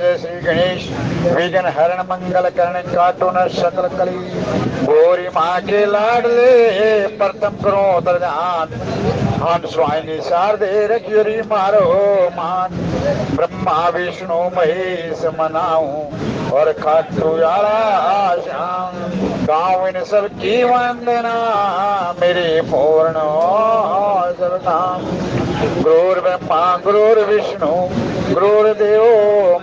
जय श्री गणेश विघ्न हरण मंगल करण काटो न सकल कली गोरी माँ के लाडले प्रथम करो दरजान हंस वाहिनी शारदे रखियरी मारो मान ब्रह्मा विष्णु महेश मनाऊं और खाटू यारा श्याम गाँव इन सब की वंदना मेरे पूर्ण सर्वनाम गुरुर्ब्रह्मा गुरुर्विष्णु गुरुर्देवो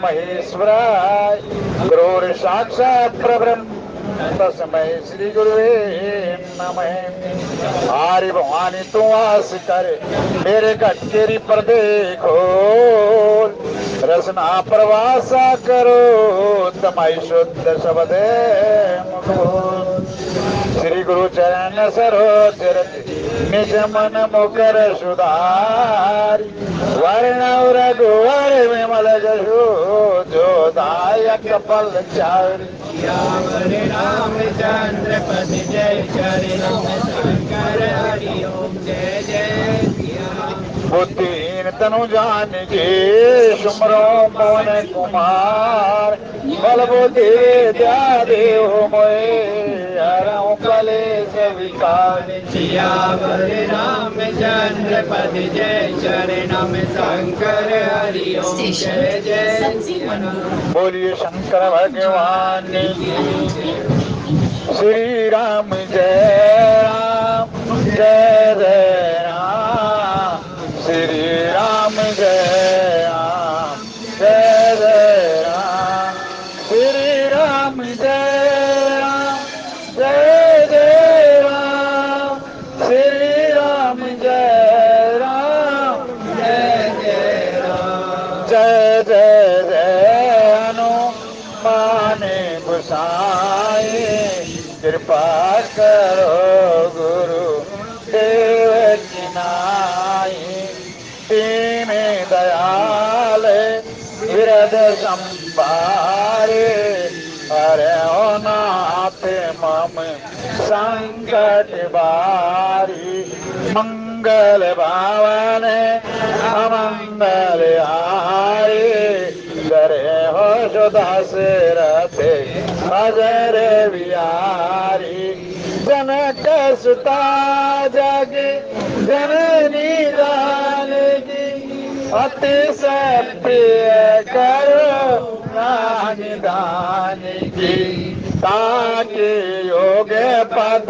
महेश्वराय गुरुर् साक्षात् परब्रह्म तस्मै श्री गुरुवे नमः। आर्य भवानी तू आस कर मेरे गटकेरी पर देखो रसना प्रवासा करो तमाई शुद्ध शब्द श्री गुरु चरण सरोज निज मन मुकर सुधार वर्ण रघुवर विमल जसु जो दायक पल चार रामचंद्र पति जय चरण शंकर हरि ओम जय जय बुद्धिहीन तनु जान के सुमरो पवन कुमार बल बुद्धि विद्या देव मोए हरऊं कलेश विकार सियावर रामचंद्र पति जय चरण शंकर हरि ओम जय जय बोलिए शंकर भगवान श्री राम जय जय राम श्री राम जय राम श्री राम जय राम श्री राम जय राम जय जय हनुमान गोसाई कृपा करो गुरु देव की नाई दीन दयाल विरद संभारे हरे ओ नाथ मम संकट बारी मंगल भावन अमंगल हारी करे हो सुदास रथे अजर बिहारी जनक सुता जग जननी दान की अति प्रिय करो निदान की ताकि योग पद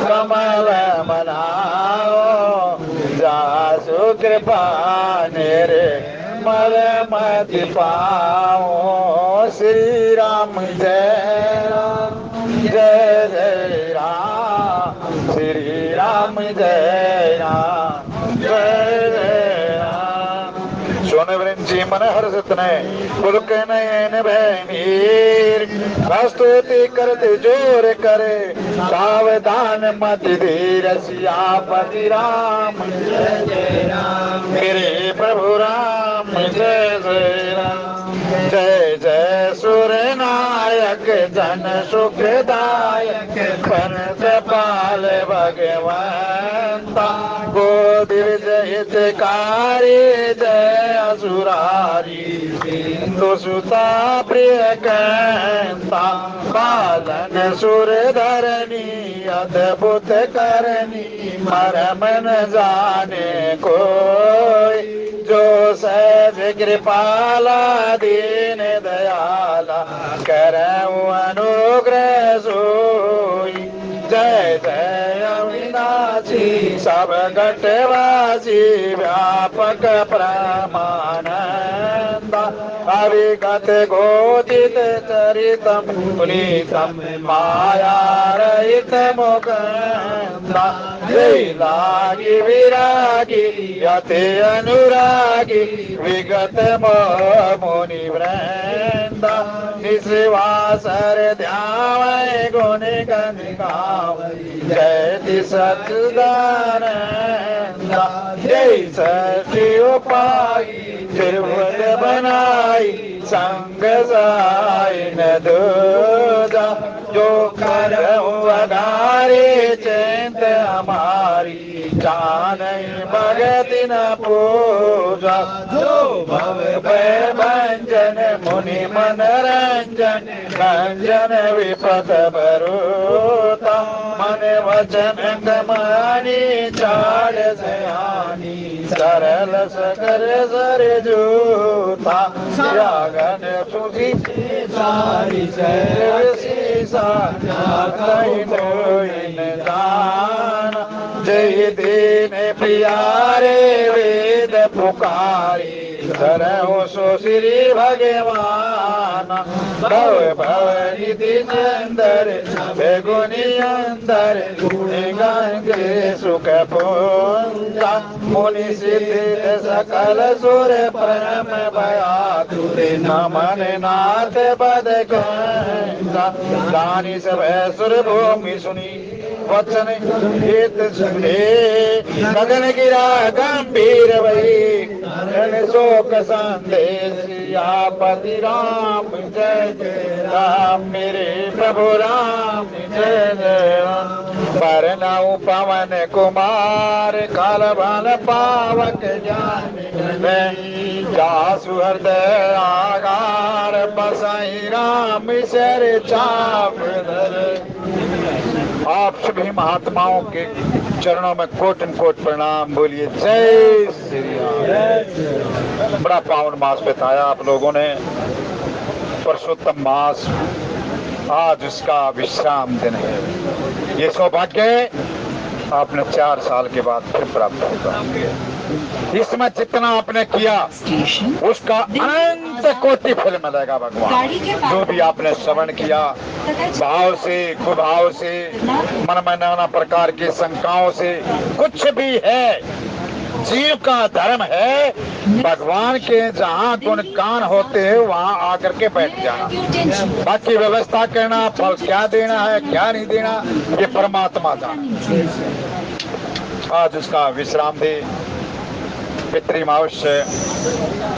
कमल मनाओ जासु कृपा मेरे मर मत पाओ श्री राम जय जय राम श्री राम जय राम जय राम सोने वृंजी मन हर्षित ने पुलक नयन भैमीर प्रस्तुति करते जोर करे सावधान मत धीर सियापति राम जय जय राम मेरे प्रभु राम जय जय राम जय जय सुर नायक जन सुखदायक पंच पाल भगवंता गोदिव हितकारी जय असुरारी सिंधु सुता प्रिय कंता बालन सुर धरणी अद्भुत करनी मरम न जाने कोई जो सहज कृपाला दीन दयाला करऊं अनुग्रह सोई जय जय अविनाशी सब घटवासी व्यापक परमानंदा अविगत गोदित चरितम पुनीतम माया रहित मुकुंदा जय लागी विरागी यते अनुरागी विगत मुनि वृंदा निश्वासर ध्यावै गुण गण गावै जयति सच्चिदानंदा जय सच्चि उपाई त्रिभुवन बनाई संग साई न दूजा जो करऊं वगारे चिंत हमारी जाने भगति न पूजा जो भव भय भंजन मुनि मनरंजन रंजन विपद भरोता मन वचन कमानी चाल सयानी सरल सकर सर जूता जागन सुखी सारी शीशा कहीं कोई न जाना जय दीन प्यारे वेद पुकारी धरो सो श्री भगवान भव भव निधि अंदर बेगुनी अंदर गुण के सुख पूंजा मुनि सिद्ध सकल सुर परम भया तुरे नमन नाथ पद गानी सब सुर भूमि सुनी वचन गीत सुने गगन गिरा गंभीर वही शोक संदेश आपति राम जय जय राम मेरे प्रभु राम जय जय राम परनाऊ पवन कुमार काल बल पावक ज्ञान जासु हृदय आगार बसाई राम शर चाप आप सभी महात्माओं के चरणों में कोटन कोट प्रणाम बोलिए जय श्री राम। बड़ा पावन मास बिताया आप लोगों ने, पुरुषोत्तम मास, आज उसका विश्राम दिन है। ये सौभाग्य आपने 4 साल के बाद फिर प्राप्त होगा। इसमें जितना आपने किया उसका अनंत कोटि फल मिलेगा भगवान। जो भी आपने श्रवण किया भाव से कुभाव से मन में नाना प्रकार की शंकाओं से कुछ भी है, जीव का धर्म है भगवान के जहाँ गुणगान होते हैं वहाँ आकर के बैठ जाना। बाकी व्यवस्था करना, फल क्या देना है क्या नहीं देना ये परमात्मा जाने। आज उसका विश्राम दे पितृमावश्य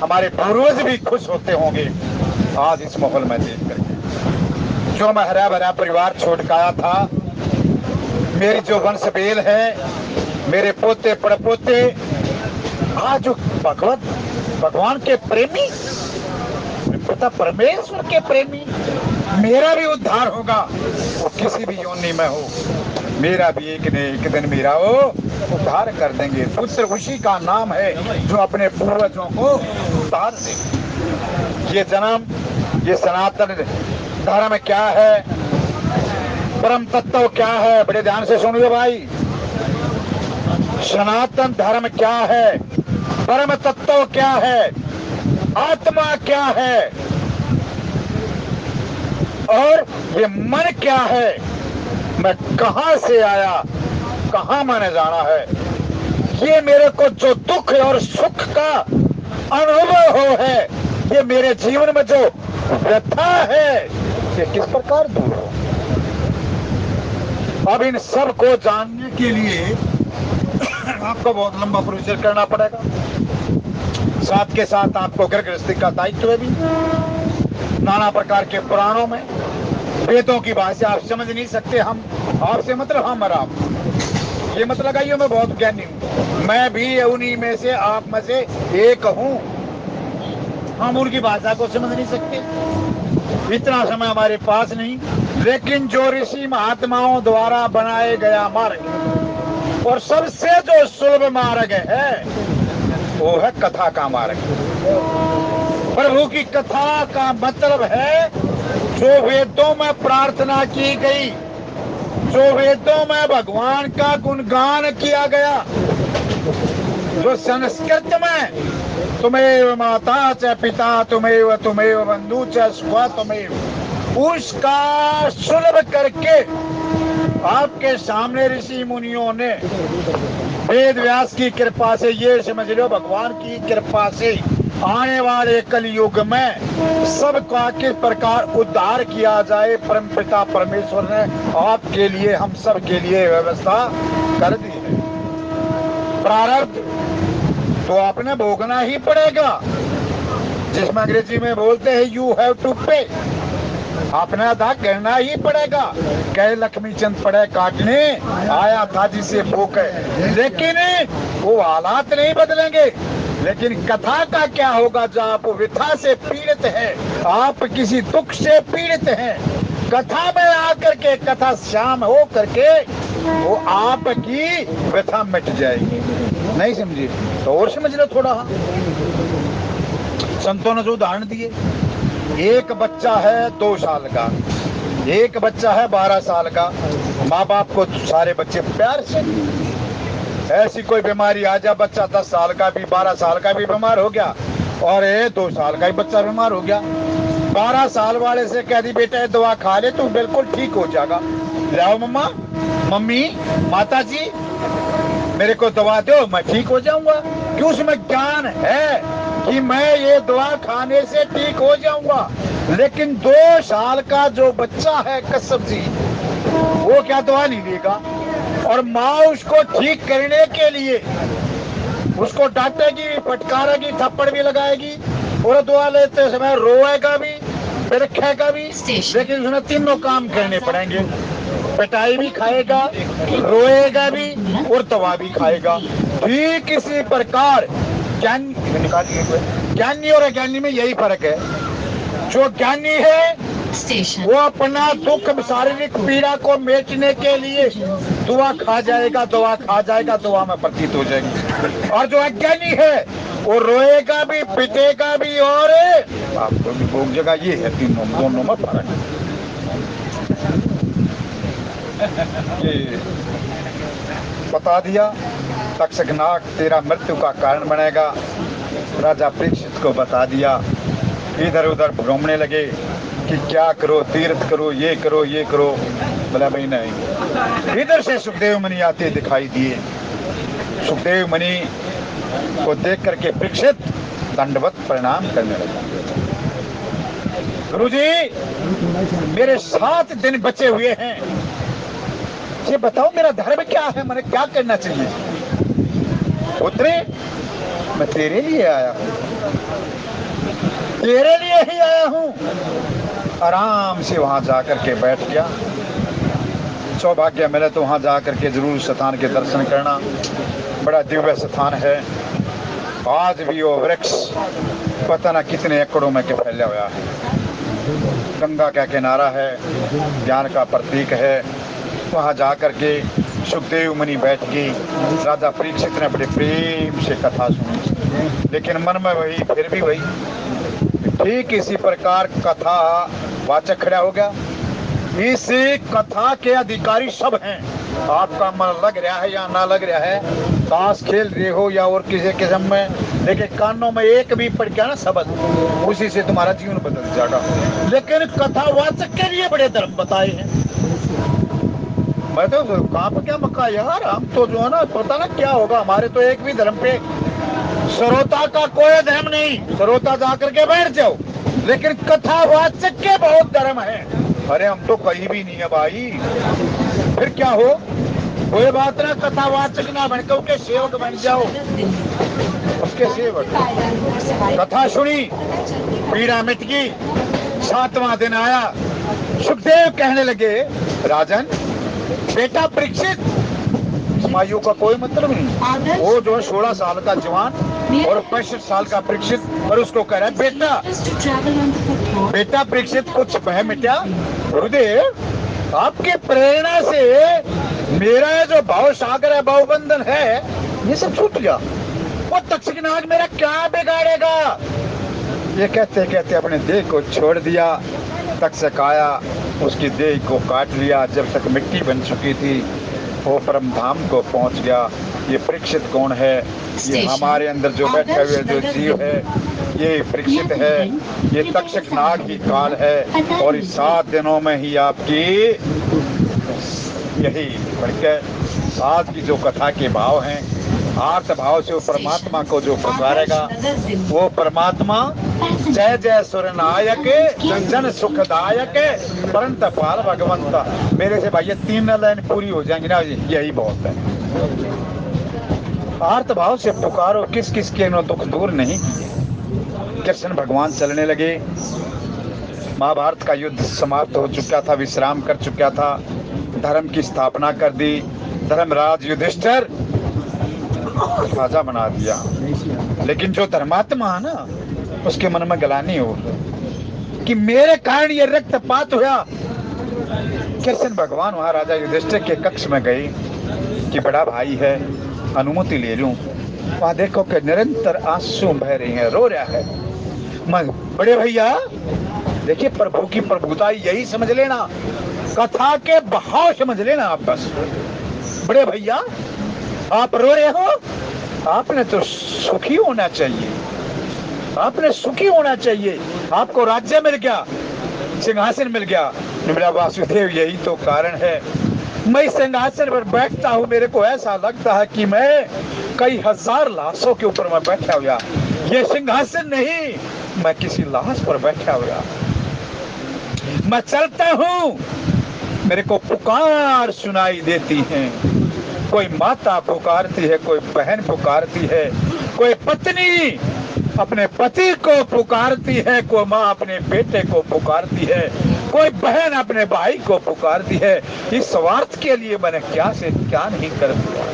हमारे पूर्वज भी खुश होते होंगे आज इस माहौल में देख करके। जो मैं हरा भरा परिवार छोड़ के आया था, मेरी जो वंश बेल है, मेरे पोते पड़पोते आज भगवान के प्रेमी, पिता परमेश्वर के प्रेमी, मेरा भी उद्धार होगा। वो किसी भी योनि में हो, मेरा भी एक न एक दिन मेरा वो उद्धार कर देंगे। पुत्र उसी का नाम है जो अपने पूर्वजों को उद्धार दे। ये जन्म, ये सनातन धर्म क्या है, परम तत्व क्या है, बड़े ध्यान से सुनिए भाई। सनातन धर्म क्या है, परम तत्व क्या है, आत्मा क्या है और ये मन क्या है, मैं कहां से आया, कहां मैंने जाना है, ये मेरे को जो दुख और सुख का अनुभव हो है, ये मेरे जीवन में जो व्यथा है, ये किस प्रकार दूर हो। अब इन सब को जानने के लिए आपको बहुत लंबा प्रोसीजर करना पड़ेगा। साथ के साथ आपको घर गृहस्थी का दायित्व भी, नाना प्रकार के पुराणों में वेदों की भाषा आप समझ नहीं सकते। हम आपसे मतलब हम और आप, ये मत लगाइए मैं बहुत ज्ञानी हूँ, मैं भी उन्हीं में से, आप में से एक हूँ। हम उनकी भाषा को समझ नहीं सकते, इतना समय हमारे पास नहीं। लेकिन जो ऋषि महात्माओं द्वारा बनाए गया मार्ग और सबसे जो सुलभ मार्ग है वो है कथा का मार्ग। प्रभु की कथा का मतलब है जो वेदों में प्रार्थना की गई, जो वेदों में भगवान का गुणगान किया गया, जो संस्कृत में तुम्हें माता च पिता तुम्हें तुम्हें बंधु च स्व तुम्हें, उसका सुलभ करके आपके सामने ऋषि मुनियों ने वेद व्यास की कृपा से, ये समझ लो भगवान की कृपा से आने वाले कलयुग में सबका किस प्रकार उद्धार किया जाए, परमपिता परमेश्वर ने आपके लिए, हम सब के लिए व्यवस्था कर दी है। प्रारब्ध तो आपने भोगना ही पड़ेगा, जिसमें अंग्रेजी में बोलते हैं यू हैव टू पे। अपना अदा करना ही पड़ेगा। कह लक्ष्मी चंद पड़े काटने आया था जिसे भूख है, लेकिन वो हालात नहीं बदलेंगे। लेकिन कथा का क्या होगा जब आप व्यथा से पीड़ित हैं, आप किसी दुख से पीड़ित हैं, कथा में आकर के कथा शाम हो करके वो आपकी व्यथा मिट जाएगी। नहीं समझे तो और समझ लो थोड़ा। संतों ने जो उदाहरण दिए, एक बच्चा है 2 साल का, एक बच्चा है 12 साल का, माँ बाप को सारे बच्चे प्यार से। ऐसी कोई बीमारी आ जाए, बच्चा 10 साल का भी 12 साल का भी बीमार हो गया और ये 2 साल का ही बच्चा बीमार हो गया, 12 साल वाले से कह दी बेटा ये दवा खा ले तू बिल्कुल ठीक हो जाएगा। लाओ मम्मा, मम्मी, माता जी मेरे को दवा दो मैं ठीक हो जाऊंगा। क्यों? उसमें ज्ञान है कि मैं ये दवा खाने से ठीक हो जाऊंगा। लेकिन 2 साल का जो बच्चा है कसम जी, वो क्या दवा नहीं लेगा। और माँ उसको ठीक करने के लिए उसको डांटेगी, फटकारेगी, थप्पड़ भी लगाएगी और दवा लेते समय रोएगा भी, रखेगा भी। लेकिन उसने तीनों काम करने पड़ेंगे, पिटाई भी खाएगा, रोएगा भी और दवा भी खाएगा। ठीक इसी प्रकार ज्ञानी और अज्ञानी में यही फर्क है। जो ज्ञानी है वो अपना दुख शारीरिक पीड़ा को मिटने के लिए दवा खा जाएगा, दवा खा जाएगा, दवा में प्रतीत हो जाएगी। और जो अज्ञानी है वो रोएगा भी, पिटेगा भी और आपको भी भोग जगह। ये है तीनों दोनों में फर्क है। ये बता दिया तक्षक नाग तेरा मृत्यु का कारण बनेगा। राजा परीक्षित को बता दिया, इधर उधर घूमने लगे कि क्या करो, तीर्थ करो, ये करो, ये करो। बोला भाई नहीं। इधर से सुखदेव मुनि आते दिखाई दिए। सुखदेव मुनि को देख करके परीक्षित दंडवत प्रणाम करने लगा। गुरुजी मेरे 7 दिन बचे हुए हैं, ये बताओ मेरा धर्म क्या है, मैंने क्या करना चाहिए। पुत्री मैं तेरे लिए आया हूँ, तेरे लिए ही आया हूँ। आराम से वहां जाकर के बैठ गया। सौभाग्य मिले तो वहां जाकर के जरूर स्थान के दर्शन करना। बड़ा दिव्य स्थान है। आज भी वो वृक्ष पता न कितने एकड़ों में के फैला हुआ है। गंगा का किनारा है, ज्ञान का प्रतीक है। वहां जाकर के सुखदेव मुनि बैठ गई। राजा परीक्षित ने बड़े प्रेम से कथा सुनी, लेकिन मन में वही, फिर भी वही। ठीक इसी प्रकार कथा वाचक खड़ा हो गया। इस कथा के अधिकारी सब हैं। आपका मन लग रहा है या ना लग रहा है, ताश खेल रहे हो या और किसी किस्म में, लेकिन कानों में एक भी पड़ गया ना शब्द, उसी से तुम्हारा जीवन बदल जाएगा। लेकिन कथा वाचक के लिए बड़े धर्म बताए हैं। मैं तो कहाँ पर क्या मक्का यार, हम तो जो है ना पता ना क्या होगा। हमारे तो एक भी धर्म पे श्रोता का कोई धर्म नहीं, श्रोता जाकर के बैठ जाओ। लेकिन कथावाचक के बहुत धर्म है। अरे हम तो कहीं भी नहीं है भाई, फिर क्या हो, कोई बात ना, कथावाचक ना बनकर के सेवक बन जाओ, उसके सेवक। कथा सुनी, पीड़ा मिट गई। 7वां दिन आया। सुखदेव कहने लगे, राजन बेटा परीक्षित, आयु का कोई मतलब नहीं। वो जो 16 साल का जवान और 65 साल का परीक्षित, और उसको कह रहा है बेटा, बेटा परीक्षित कुछ भय मिटा। गुरुदेव आपके प्रेरणा से मेरा जो भाव सागर है, भाव बंधन है, ये सब छूट गया। वो तक्षक नाग मेरा क्या बिगाड़ेगा। ये कहते कहते अपने देह को छोड़ दिया। तक्षक आया, उसकी देह को काट लिया। जब तक मिट्टी बन चुकी थी वो परम धाम को पहुंच गया। ये परीक्षित कौन है? ये हमारे अंदर जो बैठे हुए जो जीव है, ये परीक्षित है। ये तक्षक नाग की काल है। और इस 7 दिनों में ही आपकी यही बढ़कर आज की जो कथा के भाव हैं, आर्त भाव से वो परमात्मा को जो पुकारेगा, वो परमात्मा जय जय सुरनायक जन सुखदायक परंत पाल भगवंता। मेरे से भाई ये 3 लाइन पूरी हो जाएंगी ना, यही बहुत है। आर्त भाव से पुकारो, किस किस के नो दुख दूर नहीं। कृष्ण भगवान चलने लगे। महाभारत का युद्ध समाप्त हो चुका था, विश्राम कर चुका था, धर्म की स्थापना कर दी, धर्मराज युधिष्ठिर राजा बना दिया। लेकिन जो धर्मात्मा है ना, उसके मन में ग्लानि हो कि मेरे कारण ये रक्तपात हुआ। कृष्ण भगवान वहां राजा युधिष्ठिर के कक्ष में गए कि बड़ा भाई है, अनुमति ले लूं। वहां देखो कि निरंतर आंसू बह रहे हैं, रो रहा है। मैं बड़े भैया देखिए, प्रभु की प्रभुता यही समझ लेना, कथा के बहाव समझ लेना आप बस। बड़े भैया आप रो रहे हो, आपने तो सुखी होना चाहिए, आपने सुखी होना चाहिए। आपको राज्य मिल गया, सिंहासन मिल गया। मेरा वासुदेव यही तो कारण है, मैं सिंहासन पर बैठता हूँ, मेरे को ऐसा लगता है कि मैं कई हजार लाशों के ऊपर मैं बैठा हुआ। ये सिंहासन नहीं, मैं किसी लाश पर बैठा हुआ। मैं चलता हूँ, मेरे को पुकार सुनाई देती है। कोई माता पुकारती है, कोई बहन पुकारती है, कोई पत्नी अपने पति को पुकारती है, कोई माँ अपने बेटे को पुकारती है, कोई बहन अपने भाई को पुकारती है। इस स्वार्थ के लिए मैंने क्या से क्या नहीं कर दिया।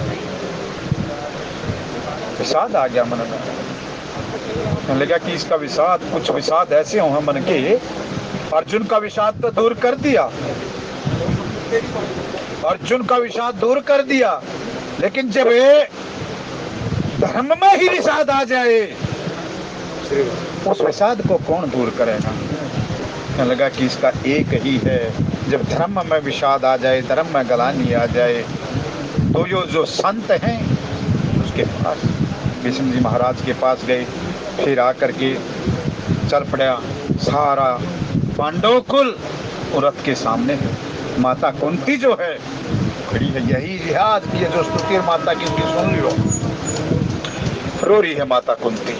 विषाद आ गया मन में, लगा कि इसका विषाद, कुछ विषाद ऐसे हो मन के। अर्जुन का विषाद तो दूर कर दिया, अर्जुन का विषाद दूर कर दिया, लेकिन जब ये धर्म में ही विषाद आ जाए, उस विषाद को कौन दूर करेगा। लगा कि इसका एक ही है, जब धर्म में विषाद आ जाए, धर्म में ग्लानि आ जाए, तो जो संत हैं उसके पास, भीष्म जी महाराज के पास गए। फिर आकर के चल पड़ा सारा पांडव कुल रथ के सामने। माता कुंती जो है खड़ी है, यही याद की जो स्तुति माता की उनकी सुन लो, रो रही है माता कुंती।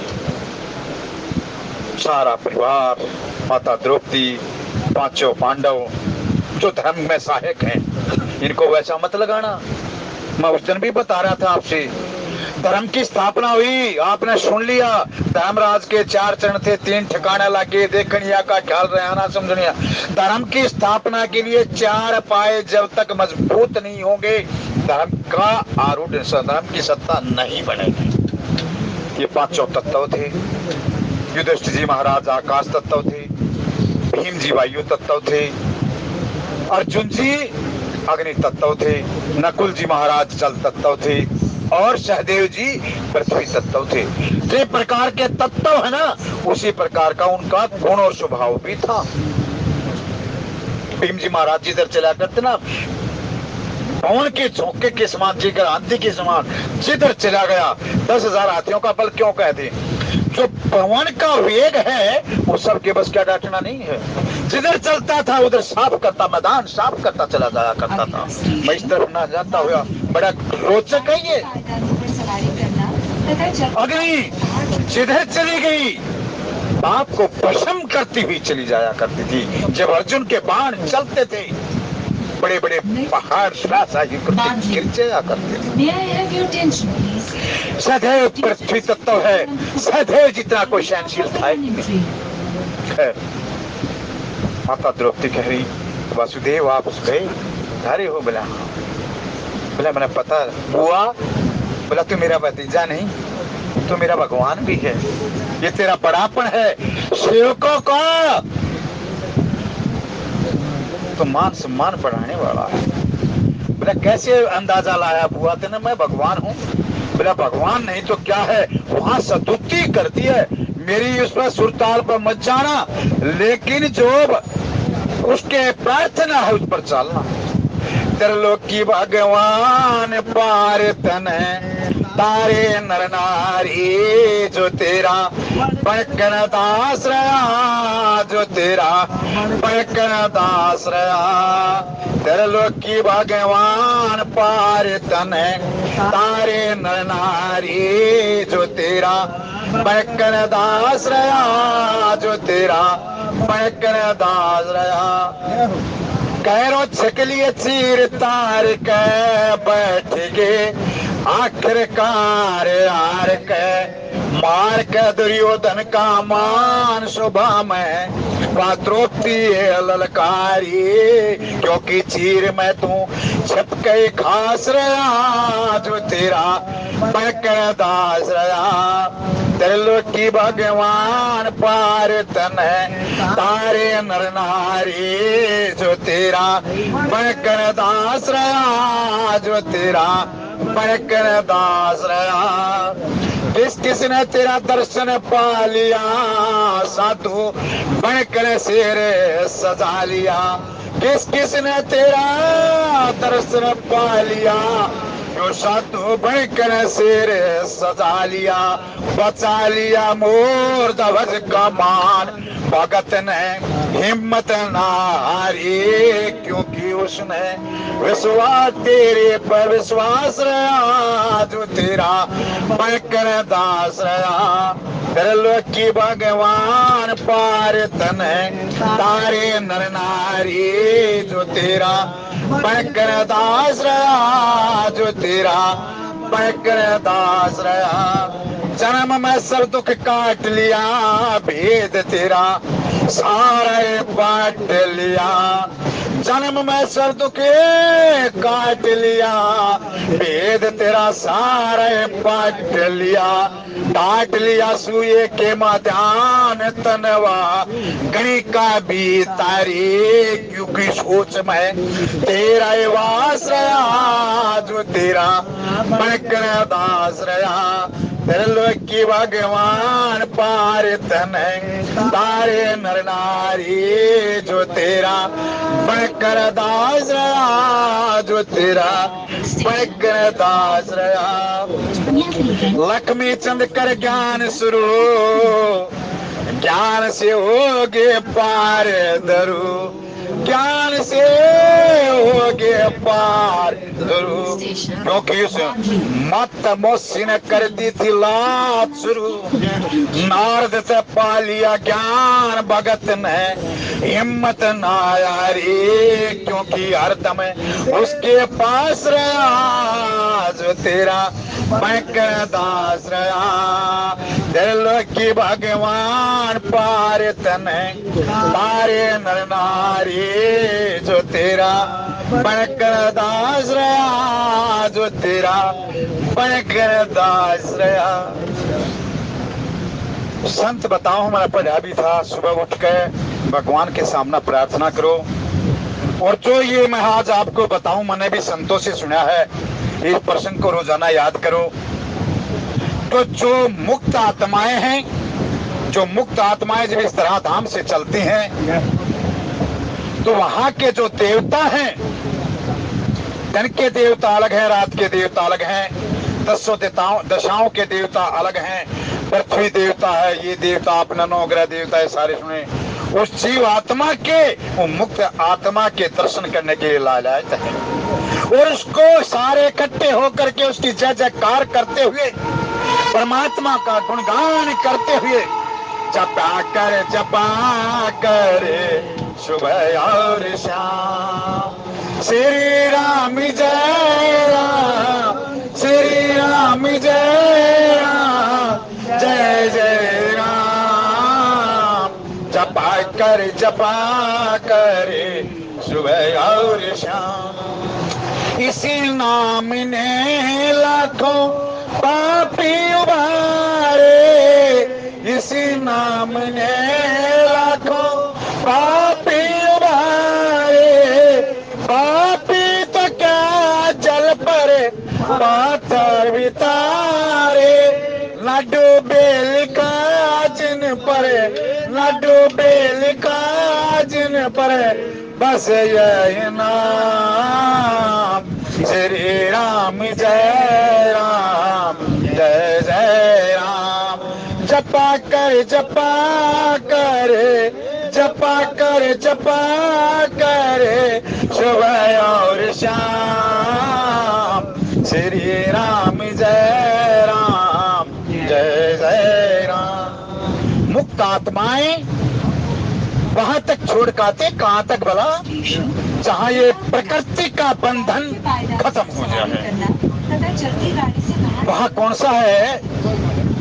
सारा परिवार, माता द्रौपदी, पांचों पांडव जो धर्म में सहायक हैं, इनको वैसा मत लगाना। मैं उस दिन भी बता रहा था आपसे, धर्म की स्थापना हुई, आपने सुन लिया। धर्मराज के 4 चरण थे, 3 ठिकाने लाके देखनिया का ख्याल रहना समझनिया। धर्म की स्थापना के लिए 4 पाए जब तक मजबूत नहीं होंगे, धर्म का आरूढ़, धर्म की सत्ता नहीं बनेगी। ये 5 तत्व थे। युधिष्ठिर जी महाराज आकाश तत्व थे, भीम जी वायु तत्व थे, अर्जुन जी अग्नि तत्व थे, नकुल जी महाराज जल तत्व थे, और सहदेव जी पृथ्वी तत्व थे। जो प्रकार के तत्व है ना, उसी प्रकार का उनका गुण और स्वभाव भी था। भीम जी महाराज जिधर चला करते ना, पवन के झोंके के समान, जिगर आंधी के समान जिधर चला गया, 10,000 हाथियों का बल क्यों कहते। जो पवन का वेग है वो सबके बस क्या डांटना नहीं है। जिधर चलता था उधर साफ करता, मैदान साफ करता चला जाया करता था। मैं इस तरफ ना जाता हुआ, बड़ा रोचक है ये। अग्नि जिधर चली गई बाप को भस्म करती हुई चली जाया करती थी। जब अर्जुन के बाण चलते थे, बड़े बड़े पहाड़ गिर जाया करते थे। सदैव पृथ्वी तत्व है, सदैव जितना कोई सहनशील था। माता द्रौपदी कह रही, वासुदेव आप गए, अरे हो बोला, बोला मैंने पता हुआ, बोला तू मेरा भतीजा नहीं, तू मेरा भगवान भी है, ये तेरा बड़ापन है। सेवकों का तो मान सम्मान बढ़ाने वाला है। बोला कैसे अंदाजा लाया बुआ तेने मैं भगवान हूँ। बोला भगवान नहीं तो क्या है, वहां सतुक्ति करती है, मेरी उसमें सुरताल पर मत जाना, लेकिन जो उसके प्रार्थना है उस पर चलना। त्रिलोकी भगवान पार तन तारे नर नारी, जो तेरा पकड़ दासरया, जो तेरा पकड़ दासरया। त्रिलोकी भगवान पार तन तारे नर नारी, जो तेरा पकड़ दासरया, जो तेरा पकड़ दासरया। कैरो छकलिए चीर तार के बैठ गे, आखिरकार हार के मार के दुर्योधन का मान शोभा में पात्रोक्ति ललकारी, क्योंकि चीर में तू छिप के खास रहा, जो तेरा बनकर दास रहा। त्रिलोकी भगवान पार तन तारे नर नारी, जो तेरा बनकर दास रहा, जो तेरा बनकर दास रहा। किसने तेरा दर्शन पा लिया, साधु बनकर शेर सजा लिया। किसने तेरा दर्शन पा लिया, जो साधु बनकर शेर सजा लिया। बचा लिया मोर ध्वज का मान, भगत ने हिम्मत ना हारी, क्योंकि उसने विश्वास तेरे पर विश्वास रहा, जो तेरा बनकर दास रहा। त्रिलोकी भगवान पार तन तारे नर नारी, जो तेरा बनकर दास रहा, जो तेरा बनकर दास रहा। जन्म में सब दुख काट लिया, भेद तेरा सारे बांट लिया। जन्म में सब दुख काट लिया, भेद तेरा सारे बांट लिया। काट लिया सुए के माध्यान तनवा, गणी का भी तारी, क्योंकि सोच में तेरा वास रहा, जो तेरा बनकर दास रहा। त्रिलोकी भगवान पार तन तारे नर नारी, जो तेरा बनकर दास रहा, जो तेरा बनकर दास रहा। लक्ष्मी चंद कर ज्ञान शुरू, ज्ञान से होगे पार दरू, ज्ञान से होगे पार दरू। क्योंकि उस मत मोसी ने कर दी थी लात शुरू, नारद से पा लिया ज्ञान भगत ने हिम्मत ना यारी, क्योंकि हरदम उसके पास रहा, जो तेरा बनकर दास रहा। त्रिलोकी भगवान पार तन तारे नर नारी, जो तेरा बनकर दास रहा, जो तेरा बनकर दास रहा। संत बताओ, हमारा पढ़ा भी था, सुबह उठ के भगवान के सामने प्रार्थना करो। और जो ये मैं आज आपको बताऊं, मैंने भी संतों से सुना है, इस प्रसंग को रोजाना याद करो। तो जो मुक्त आत्माएं हैं, जो मुक्त आत्माएं जब इस तरह धाम से चलती हैं, तो वहां के जो देवता हैं, दिन के देवता अलग हैं, रात के देवता अलग हैं, दशाओं के देवता अलग हैं, पृथ्वी देवता है, ये देवता अपना नवग्रह देवता है, सारे सुने। उस जीव आत्मा के, वो मुक्त आत्मा के दर्शन करने के लिए लायक है, और उसको सारे इकट्ठे होकर के उसकी जय जयकार करते हुए, परमात्मा का गुणगान करते हुए, जपा कर सुबह और शाम, श्री राम जय राम, श्री राम जय राम, जय जय राम। जपा कर सुबह और शाम, इसी नाम ने लाखों पापी उबारे, इसी नाम ने लाखों पापी उबारे। पापी तो क्या जल पर पाथर बितारे, लाडो बेल का जिन पर, लाडो बेल का जिन पर, बस यही नाम, श्री राम जय राम, जय जय राम। जपा कर सुबह और शाम, श्री राम जय राम, जय जय राम। मुक्त आत्माएं वहां तक छोड़ काते, कहां तक भला, जहां ये प्रकृति का बंधन खत्म हो जाए। वहां कौन सा है?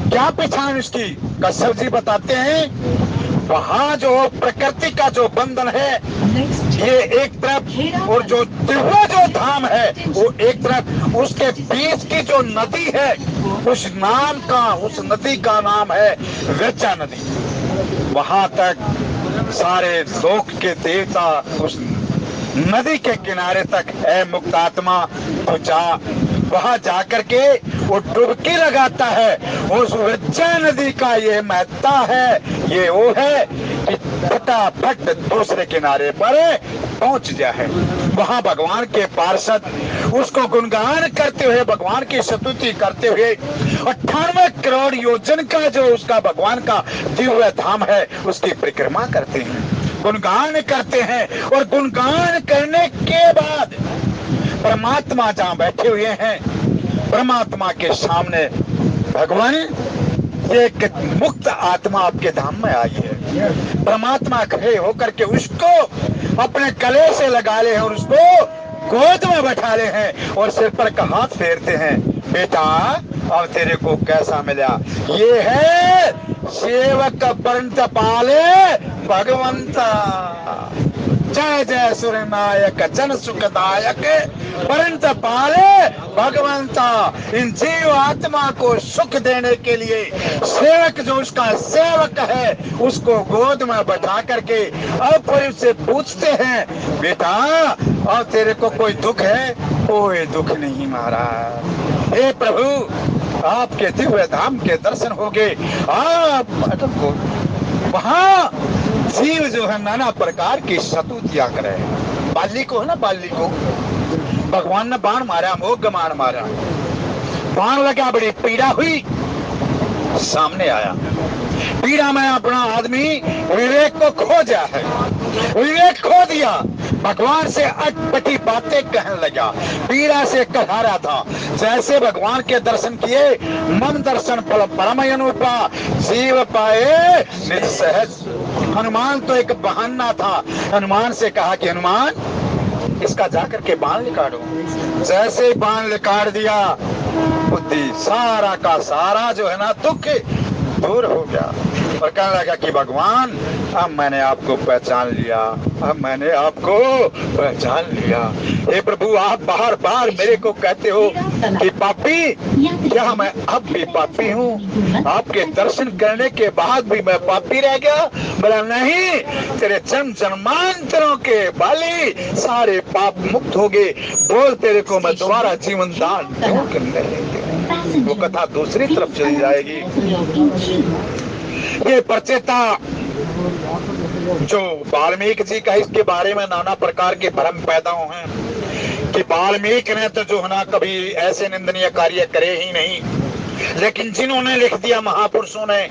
क्या पहचान इसकी? कश्यप जी बताते हैं वहां जो प्रकृति का जो बंधन है ये एक तरफ, और जो दिव्य जो धाम है वो एक तरफ, उसके बीच की जो नदी है उस नदी का नाम है विरजा नदी। वहां तक सारे लोक के देवता उस नदी के किनारे तक है। मुक्त आत्मा तो जा, वहां जाकर के वो डुबकी लगाता है। उस विरजा नदी का ये महत्ता है, ये वो है कि फटाफट दूसरे किनारे पर पहुंच जाए। वहां भगवान के पार्षद उसको गुणगान करते हुए, भगवान की स्तुति करते हुए 98 करोड़ योजन का जो उसका भगवान का दिव्य धाम है उसकी परिक्रमा करते हैं, गुणगान करते हैं। और गुणगान करने के बाद परमात्मा जहां बैठे हुए हैं, परमात्मा के सामने भगवान एक मुक्त आत्मा आपके धाम में आई है। परमात्मा खड़े होकर के उसको अपने गले से लगा ले हैं और उसको गोद में बैठा ले हैं और सिर पर का हाथ फेरते हैं। बेटा अब तेरे को कैसा मिला? ये है सेवक पंत पाले भगवंता। जय जय सूर्यनायक जन सुखदायक परंत पाले भगवंता। इन जीव आत्मा को सुख देने के लिए सेवक जो उसका सेवक है उसको गोद में बैठा करके अब फिर उससे पूछते हैं बेटा और तेरे को कोई दुख है? कोई दुख नहीं महाराज। हे प्रभु आपके दिव्य धाम के दर्शन हो गए। आप को वहां जीव जो है नाना प्रकार की स्तुतियां करे। बाली को है ना, बाली को भगवान ने बाण मारा, मोग बाण मारा, बाण लगा, बड़ी पीड़ा हुई, सामने आया। पीड़ा में अपना आदमी विवेक को खोजा है, विवेक खो दिया, भगवान से अटपटी बातें कहने लगा, पीड़ा से कहा रहा था। जैसे भगवान के दर्शन किए, मन दर्शन फल परम अनुपा जीव पाए निज सहज। हनुमान तो एक बहाना था। हनुमान से कहा कि हनुमान इसका जाकर के बाण निकालो। जैसे बाण निकाल दिया, बुद्धि सारा का सारा जो है ना दुख दूर हो गया और कहने लगा कि भगवान अब मैंने आपको पहचान लिया, अब मैंने आपको पहचान लिया। हे प्रभु आप बार बार मेरे को कहते हो कि पापी, क्या मैं अब भी पापी हूँ? आपके दर्शन करने के बाद भी मैं पापी रह गया? बोला नहीं, तेरे जन्म जन्मांतरों के बाली सारे पाप मुक्त हो गए। बोल तेरे को मैं दोबारा जीवन दान क्यों करने? वो कथा दूसरी तरफ चली जाएगी। ये प्रचेता जो वाल्मीकि जी का, इसके बारे में नाना प्रकार के भ्रम पैदा हुए हैं कि वाल्मीकि ने तो जो है ना कभी ऐसे निंदनीय कार्य करे ही नहीं, लेकिन जिन्होंने लिख दिया महापुरुषों ने,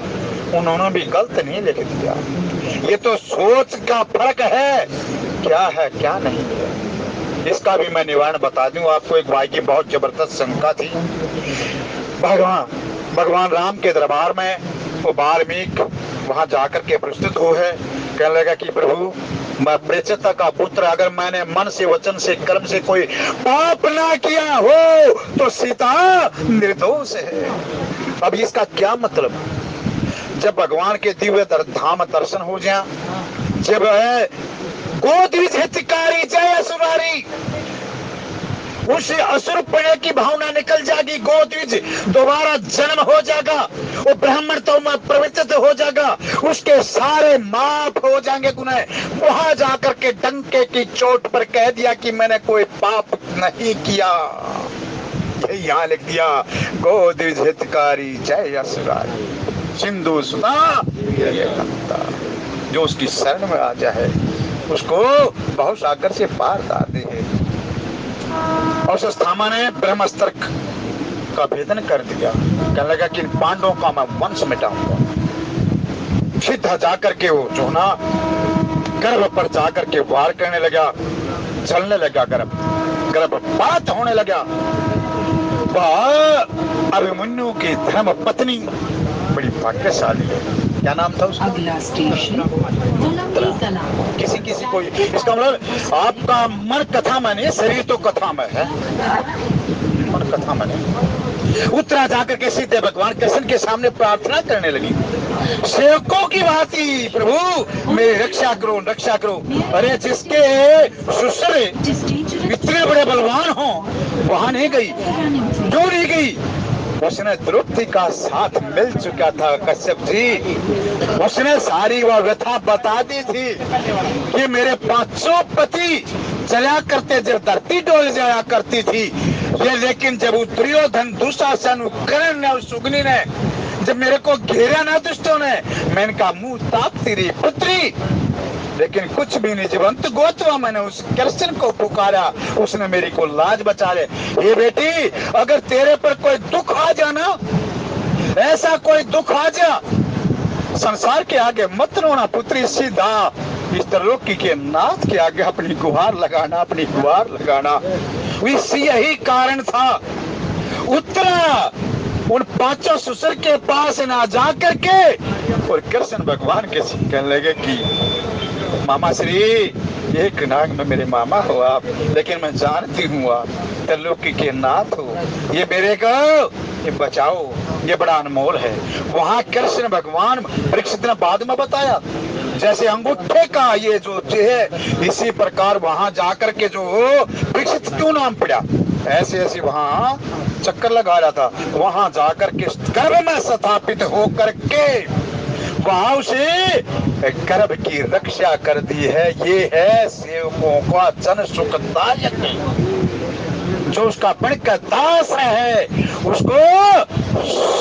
उन्होंने भी गलत नहीं लिख दिया। ये तो सोच का फर्क है, क्या है क्या नहीं है। इसका भी मैं निवारण बता दूं आपको। एक भाई की बहुत जबरदस्त शंका थी। भगवान राम के दरबार में वो वाल्मीकि वहां जाकर के प्रस्तुत हो है, कहने लगा कि प्रभु मैं प्रचेता का पुत्र, अगर मैंने मन से वचन से कर्म से कोई पाप ना किया हो तो सीता निर्दोष है। अब इसका क्या मतलब? जब भगवान के दिव्य धाम दर्शन हो जाए, जब है गोद्विज हितकारी जय असुरारी, उस असुर पड़े की भावना निकल जाएगी, गोद्विज दोबारा जन्म हो जाएगा, वो ब्राह्मण तो में प्रवृत्त हो जाएगा, उसके सारे माफ हो जाएंगे गुनाह। वहां जाकर के डंके की चोट पर कह दिया कि मैंने कोई पाप नहीं किया। यहाँ लिख दिया गोद्विज हितकारी जय असुरारी सिंधु सुधा, जो उसकी शरण में आ जाए उसको बहुत सागर से पार डालते हैं। और सुस्थामा ने ब्रह्मास्त्र का भेदन कर दिया, कहने लगा कि पांडवों का मैं वंश मिटाऊंगा। सीधा जाकर के वो जो ना गर्भ पर जाकर के वार करने लगा, जलने लगा गर्भपात होने लगा। वह अभिमन्यु की धर्म पत्नी बड़ी भाग्यशाली है। क्या नाम था उसका? अगला स्टेशन किसी को इसका मतलब आपका मन कथा में नहीं, शरीर तो कथा में है। रामायण कथा मैंने। उत्तरा जाकर के सीधे भगवान कृष्ण के सामने प्रार्थना करने लगी, सेवकों की भांति प्रभु मेरी रक्षा करो, रक्षा करो। अरे जिसके ससुर इतने बड़े बलवान हो वहां नहीं गई, क्यों नहीं गई? उसने द्रौपदी का साथ मिल चुका था कश्यप जी, उसने सारी वह व्यथा बता दी थी कि मेरे 500 पति चला करते जब धरती डोल जाया करती थी ये, लेकिन जब दुर्योधन, दुशासन, कर्ण ने और सुगनी ने जब मेरे को घेरा ना दुष्टों ने, मैंने कहा मुंह ताप तेरी पुत्री, लेकिन कुछ भी नहीं। जीवंत गोतवा मैंने उस कृष्ण को पुकारा, उसने मेरी को लाज बचा ले। ये बेटी अगर तेरे पर कोई दुख आ जाना, ऐसा कोई दुख आ जा, संसार के आगे मत रोना पुत्री, सीधा इस त्रिलोकी के नाथ के आगे अपनी गुहार लगाना, अपनी गुहार लगाना। यही कारण था उत्तरा उन 5 ससुर के पास ना जा करके और कृष्ण भगवान के कहने लगे कि मामा श्री, एक नाग में मेरे मामा हो आप, लेकिन मैं जानती हूँ आप त्रिलोकी के नाथ हो, ये मेरे को ये बचाओ, ये बड़ा अनमोल है। वहां कृष्ण भगवान परीक्षित ने बाद में बताया, जैसे अंगूठे का ये जो है, इसी प्रकार वहां जाकर के जो परीक्षित क्यों नाम पड़ा, ऐसे ऐसे वहां चक्कर लगा रहा था, वहां जाकर के गर्भ में स्थापित होकर के वहां उसे गर्भ की रक्षा कर दी है। ये है सेवकों का जन सुखदायक, जो उसका बण का दास है उसको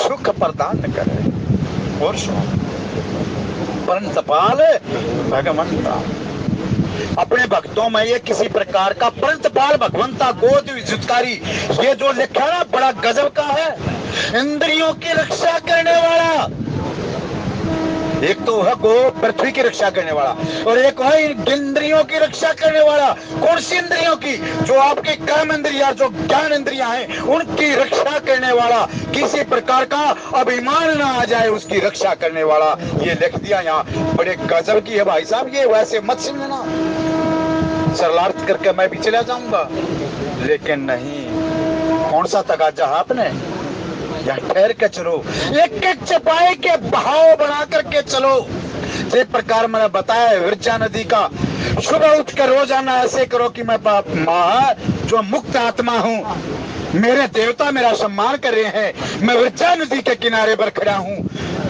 सुख प्रदान करे। और परंतपाल भगवंता अपने भक्तों में ये किसी प्रकार का परंतपाल भगवंता गोद विजुतकारी, ये जो लिखा ना बड़ा गजब का है। इंद्रियों की रक्षा करने वाला, एक तो है गो पृथ्वी की रक्षा करने वाला, और एक है इंद्रियों की रक्षा करने वाला। कौन सी इंद्रियों की? जो आपके कर्म इंद्रिया, जो ज्ञान इंद्रिया हैं, उनकी रक्षा करने वाला, किसी प्रकार का अभिमान ना आ जाए उसकी रक्षा करने वाला। ये लिख दिया यहाँ, बड़े गजब की है भाई साहब। ये वैसे मत समझना सरलार्थ करके मैं भी चला जाऊंगा, लेकिन नहीं। कौन सा तगाजा आपने? या ठहर के चलो, एक एक चपाई के बहाव बना करके चलो। जिस प्रकार मैंने बताया विरजा नदी का, सुबह उठकर रोजाना ऐसे करो कि मैं जो मुक्त आत्मा हूँ, मेरे देवता मेरा सम्मान कर रहे हैं, मैं विरजा नदी के किनारे पर खड़ा हूँ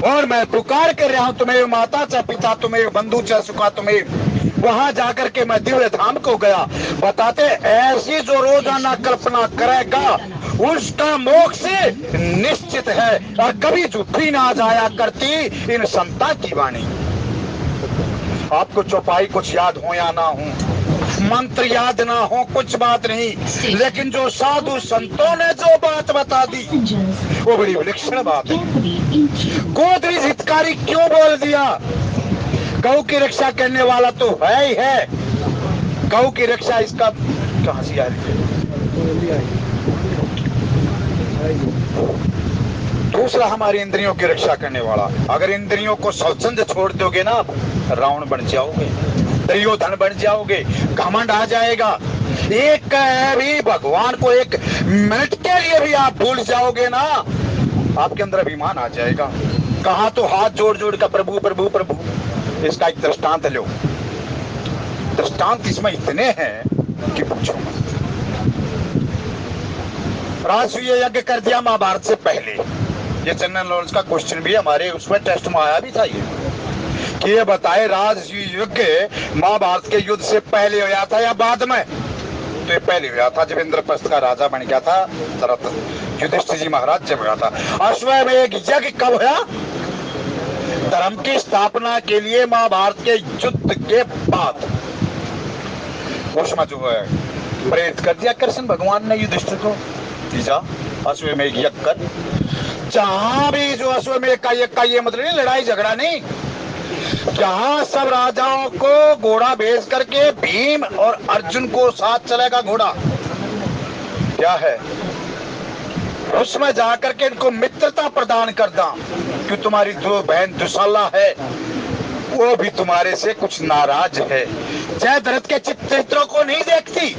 और मैं पुकार कर रहा हूँ, तुम्हें माता चा पिता, तुम्हें बंधु चा सुखा, तुम्हें। वहां जाकर के मैं दिव्य धाम को गया, बताते ऐसी जो रोजाना कल्पना करेगा उसका मोक्ष निश्चित है, और कभी झूठी ना जाया करती इन संता की वाणी। आपको चौपाई कुछ याद हो या ना हो, मंत्र याद ना हो, कुछ बात नहीं, लेकिन जो साधु संतों ने जो बात बता दी वो बड़ी विलक्षण बात है। गोदरी हितकारी क्यों बोल दिया? गौ की रक्षा करने वाला तो है ही है, गौ की रक्षा इसका कहां से आ रही है? दूसरा हमारी इंद्रियों की रक्षा करने वाला। अगर इंद्रियों को स्वच्छंद छोड़ दोगे ना, रावण बन जाओगे, दुर्योधन बन जाओगे, घमंड आ जाएगा। एक भी भगवान को एक मिनट के लिए भी आप भूल जाओगे ना, आपके अंदर अभिमान आ जाएगा। कहा तो हाथ जोड़ जोड़ कर प्रभु प्रभु प्रभु। इसका एक दृष्टांत लो, दृष्टांत इसमें इतने हैं कि पूछो। राजसूय यज्ञ कर दिया महाभारत से पहले, ये जनरल नॉलेज का क्वेश्चन भी हमारे उसमें टेस्ट में आया भी था ये, कि ये बताए राजसूय यज्ञ महाभारत के युद्ध से पहले हुआ था या बाद में? तो ये पहले हुआ था, जब इंद्रप्रस्थ का राजा बन गया था युधिष्ठिर जी महाराज जब हुआ था। अश्वमेध यज्ञ कब हुआ? धर्म की स्थापना के लिए महाभारत के युद्ध के बाद। उसमें जो है प्रेरित कर दिया कृष्ण भगवान ने युधिष्ठिर को, तीजा अश्वमेध यज्ञ कर। जहां भी जो अश्वमेध का यज्ञ का ये मतलब नहीं लड़ाई झगड़ा नहीं, जहां सब राजाओं को घोड़ा भेज करके भीम और अर्जुन को साथ चलेगा घोड़ा, क्या है उसमें जाकर के इनको मित्रता प्रदान करना, कि तुम्हारी जो बहन दुशाला है वो भी तुम्हारे से कुछ नाराज है। जयद्रथ के चित्रों को नहीं देखती,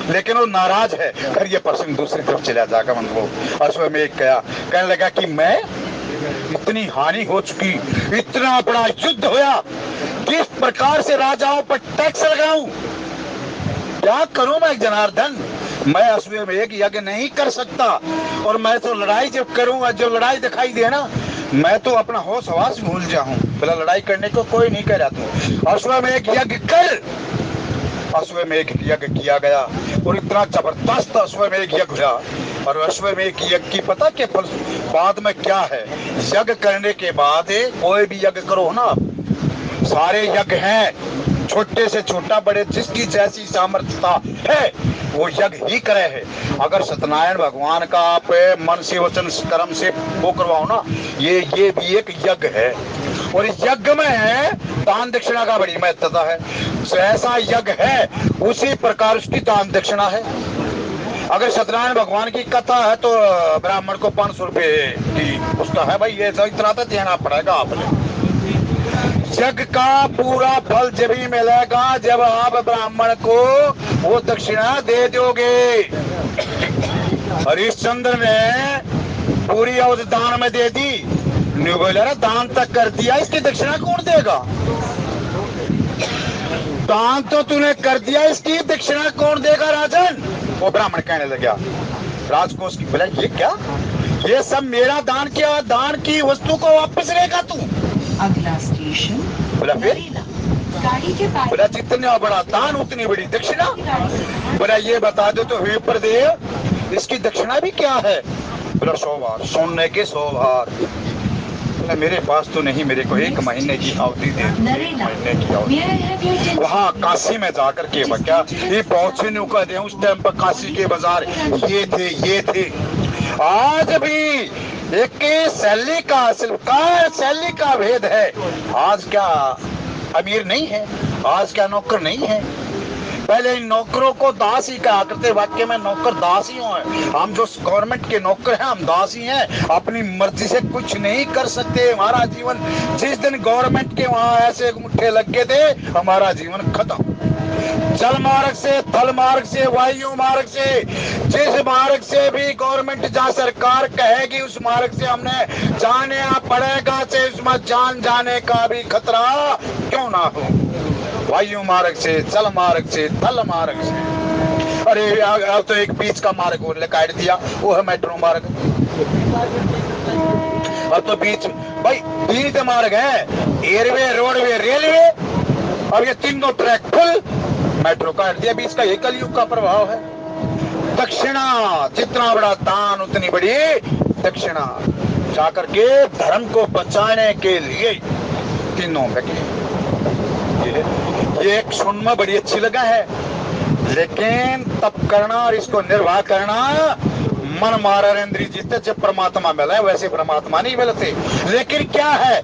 लेकिन वो नाराज है। फिर ये प्रसंग दूसरी तरफ चला जाकर मन को अश्वमेध कहने लगा कि मैं इतनी हानि हो चुकी, इतना बड़ा युद्ध होया, किस प्रकार से राजाओं पर टैक्स लगाऊं, क्या करूं मैं जनार्दन। मैं अश्वमेध यज्ञ नहीं कर सकता, और मैं तो लड़ाई जब करूंगा, जब लड़ाई दिखाई दे ना, मैं तो अपना होश हवास भूल जाऊं। बोला लड़ाई करने को कोई नहीं कह रहा तू, अश्वमेध यज्ञ कर। अश्वमेध यज्ञ किया गया और इतना जबरदस्त अश्वमेध यज्ञ हुआ। और अश्वमेध यज्ञ की पता के फल बाद में क्या है, यज्ञ करने के बाद कोई भी यज्ञ करो ना, सारे यज्ञ हैं, छोटे से छोटा बड़े जिसकी जैसी सामर्थ्यता है वो यज्ञ ही करे है। अगर सत्यनारायण भगवान का आप मन से वचन कर्म से वो करवाओ ना, ये भी एक यज्ञ है। और इस यज्ञ में दान दक्षिणा का बड़ी महत्वता है। ऐसा यज्ञ है उसी प्रकार उसकी दान दक्षिणा है। अगर सत्यनारायण भगवान की कथा है तो ब्राह्मण को 500 रुपए की उसका है भाई, ये इतना तो देना पड़ेगा आपने। यज्ञ का पूरा फल जब ही मिलेगा जब आप ब्राह्मण को वो दक्षिणा दे दोगे। हरिश्चंद्र ने पूरी अवधि दान में दे दी, नहीं बोला ना दान तक कर दिया, इसकी दक्षिणा कौन देगा। दान तो तूने कर दिया, इसकी दक्षिणा कौन देगा राजन। वो ब्राह्मण कहने लगा राजकोष की, बोला ये क्या, ये सब मेरा दान किया, दान की वस्तु को वापस लेगा तू। अगला स्टेशन बोला फिर, गाड़ी के पास। बोला जितना बड़ा दान उतनी बड़ी दक्षिणा। बोला ये बता दो तो हे प्रदेव इसकी दक्षिणा भी क्या है। बोला 100 भार, सोने के 100 भार। बोला मेरे पास तो नहीं, मेरे को 1 महीने की अवधि दे, 1 महीने की अवधि। वहाँ काशी में जाकर के क्या ये बहुत से नौका दे, उस टाइम पर काशी के बाजार ये थे। आज भी एक शैली का शिल्पकार शैली का भेद है। आज क्या अमीर नहीं है, आज क्या नौकर नहीं है। पहले इन नौकरों को दास ही कहा करते, वाक्य में नौकर दास ही हैं। हम जो गवर्नमेंट के नौकर हैं हम दास ही हैं, अपनी मर्जी से कुछ नहीं कर सकते। हमारा जीवन जिस दिन गवर्नमेंट के वहाँ ऐसे मुट्ठे लग गए थे, हमारा जीवन खत्म। जल मार्ग से, थल मार्ग से, वायु मार्ग से, जिस मार्ग से भी गवर्नमेंट जहाँ सरकार कहेगी उस मार्ग से हमने जाने पड़ेगा, चाहे उसमें जान जाने का भी खतरा क्यों ना हो। वायु मार्ग से, जल मार्ग से, थल मार्ग से। अरे अब तो एक बीच का मार्ग और काट दिया, वो है मेट्रो मार्ग। अब तो बीच भाई 3 मार्ग है, एयरवे, रोडवे, रेलवे। अब ये 3 ट्रैक फुल, मेट्रो काट दिया, बीच का ये कलयुग का प्रभाव है। दक्षिणा, जितना बड़ा दान उतनी बड़ी दक्षिणा। जाकर के धर्म को बचाने के लिए 3 में ये एक सुन में बड़ी अच्छी लगा है, लेकिन तप करना और इसको निर्वाह करना मन मारा इंद्रिय जीते। जब परमात्मा मिला है वैसे परमात्मा नहीं मिलते। लेकिन क्या है,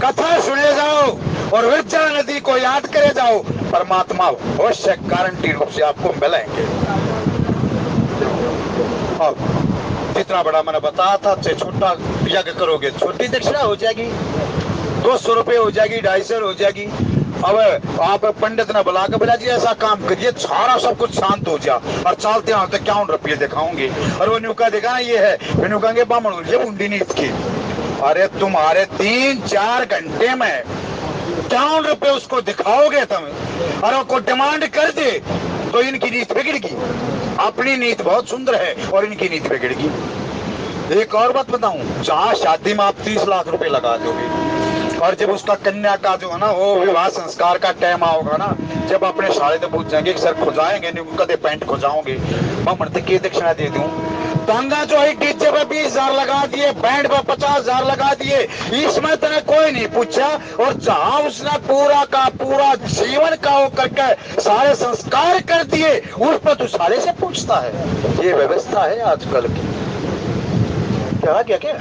कथा सुने जाओ और विरजा नदी को याद करे जाओ, परमात्मा अवश्य गारंटी रूप से आपको मिलेंगे। अब जितना बड़ा मैंने बताया था, छोटा यज्ञ करोगे छोटी दक्षिणा हो जाएगी, 200 रुपये हो जाएगी, 250 हो जाएगी। अब आप पंडित ने बुला के बोला जी ऐसा काम करिए, सारा सब कुछ शांत हो जा और चलते हैं तो 51 रुपये दिखाओगे। और वो न्यूका देखा ये है, फिर कहेंगे बामण ये उंडी नहीं इसकी। अरे तुम्हारे 3-4 घंटे में 51 रुपये उसको दिखाओगे तुम, और वो को डिमांड कर दे तो इनकी नीति बिगड़ेगी। अपनी नीति बहुत सुंदर है और इनकी नीति बिगड़ेगी। एक और बात बताऊं, जहाँ शादी में आप 30 लाख रुपए लगा दोगे और जब उसका कन्या का जो है ना वो विवाह संस्कार का टाइम होगा ना, जब अपने साले तो पूछ जाएंगे सर खुजाएंगे नहीं, कदे पैंट खुजाओगे, मैं तक की दक्षिणा दे दूं। दंगा जो है डीजे पे 20,000 लगा दिए, बैंड पे 50,000 लगा दिए, इसमें तने कोई नहीं पूछा। और जहाँ उसने पूरा का पूरा जीवन का वो करके सारे संस्कार कर दिए, उस पर तो साले से पूछता है। ये व्यवस्था है आजकल की। क्या क्या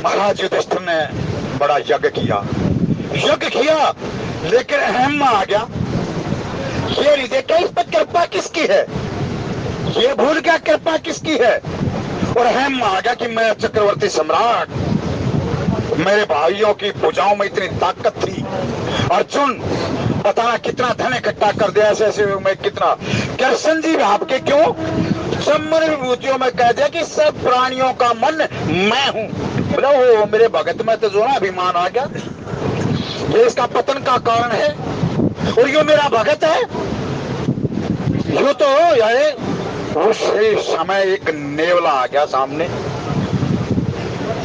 महाराज युधिष्ठिर ने बड़ा यज्ञ किया, लेकिन अहम में आ गया। ये नहीं देखा इस पर कृपा किसकी है, ये भूल गया कृपा किसकी है, और अहम में आ गया कि मैं चक्रवर्ती सम्राट। मेरे भाइयों की भुजाओं में इतनी ताकत थी। अर्जुन बताना कितना धन इकट्ठा कर दिया, ऐसे ऐसे में कितना। कृष्ण जी आपके क्यों सम्मन विभूतियों में कह दिया कि सब प्राणियों का मन मैं हूं। बोला वो मेरे भगत में तो जो ना अभिमान आ गया, ये इसका पतन का कारण है, और ये मेरा भगत है। यो तो यार उसी समय एक नेवला आ गया सामने,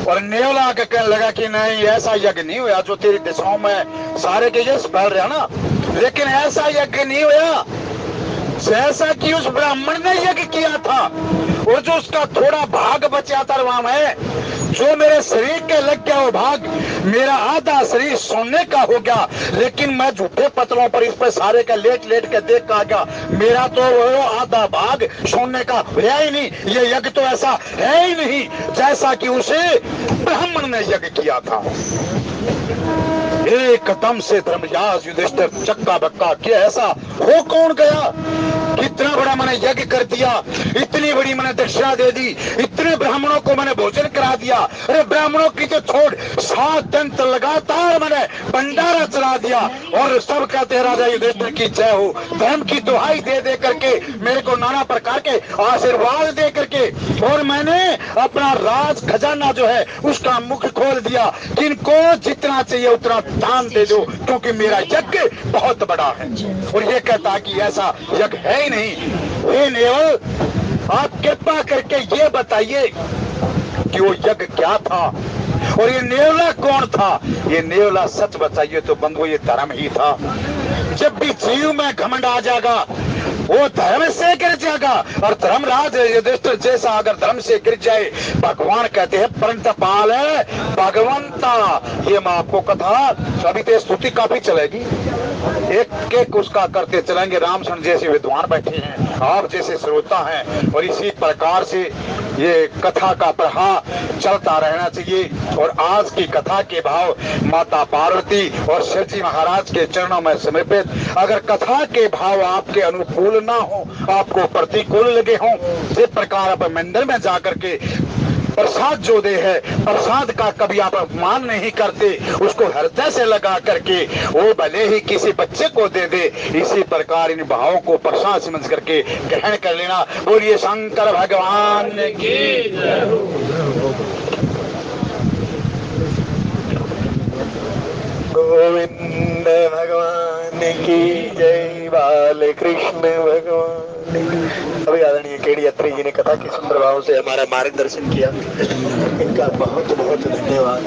और नेवला आके कहने लगा कि नहीं ऐसा यज्ञ नहीं हुआ जो तेरी दिशाओं में सारे के यश फैल रहा ना, लेकिन ऐसा यज्ञ नहीं हुआ जैसा कि उस ब्राह्मण ने यज्ञ किया था, और जो उसका थोड़ा भाग बचा था वहां में, जो मेरे शरीर के लग गया वो भाग, मेरा आधा शरीर सोने का हो गया, लेकिन मैं झूठे पत्थरों पर इस पर सारे का लेट लेट के देख आ गया, मेरा तो वो आधा भाग सोने का है ही नहीं। ये यज्ञ तो ऐसा है ही नहीं जैसा कि उसे ब्राह्मण ने यज्ञ किया था। एकदम से धर्मराज युधिष्ठिर चक्का बक्का किया, ऐसा हो कौन गया, कितना बड़ा मैंने यज्ञ कर दिया, इतनी बड़ी मैंने दक्षिणा दे दी, इतने ब्राह्मणों को मैंने भोजन करा दिया। अरे ब्राह्मणों की तो छोड़, 7 दिन तक लगातार मैंने भंडारा चला दिया, और सब कहते हैं राजा युधिष्ठिर की जय हो, धर्म की दुहाई दे दे करके मेरे को नाना प्रकार के आशीर्वाद दे करके, और मैंने अपना राज खजाना जो है उसका मुख खोल दिया, किनको जितना चाहिए उतना दान दे दो, क्योंकि मेरा यज्ञ बहुत बड़ा है। और ये कहता कि ऐसा यज्ञ है ही नहीं। हे नेवल, आप कृपा करके ये बताइए कि वो यज्ञ क्या था, और ये नेवला कौन था। ये नेवला सच बताइए तो बंधु ये धर्म ही था। जब भी जीव में घमंड आ जाएगा वो धर्म से गिर जाएगा, और धर्मराज युधिष्ठिर जैसा अगर धर्म से गिर जाए, भगवान कहते हैं परंतपाल है भगवंता। ये मैं आपको कथा अभी तो स्तुति काफी चलेगी, एक एक उसका करते चलेंगे। रामचंद्र जैसे विद्वान बैठे हैं, आप जैसे श्रोता हैं, और इसी प्रकार से ये कथा का प्रवाह चलता रहना चाहिए। और आज की कथा के भाव माता पार्वती और शिव जी महाराज के चरणों में समर्पित। अगर कथा के भाव आपके अनुकूल ना हो, आपको प्रतिकूल लगे हों, जिस प्रकार आप मंदिर में जाकर के प्रसाद जो दे है, प्रसाद का कभी आप अपमान नहीं करते, उसको हृदय से लगा करके वो भले ही किसी बच्चे को दे दे, इसी प्रकार इन भावों को प्रसाद समझ करके ग्रहण कर लेना। बोलिए शंकर भगवान की गोविंद भगवान की जय, बाल कृष्ण भगवान। अभी आदरणीय केडी अत्री जी ने कथा के सुंदर भाव से हमारा मार्गदर्शन किया, इनका बहुत बहुत धन्यवाद।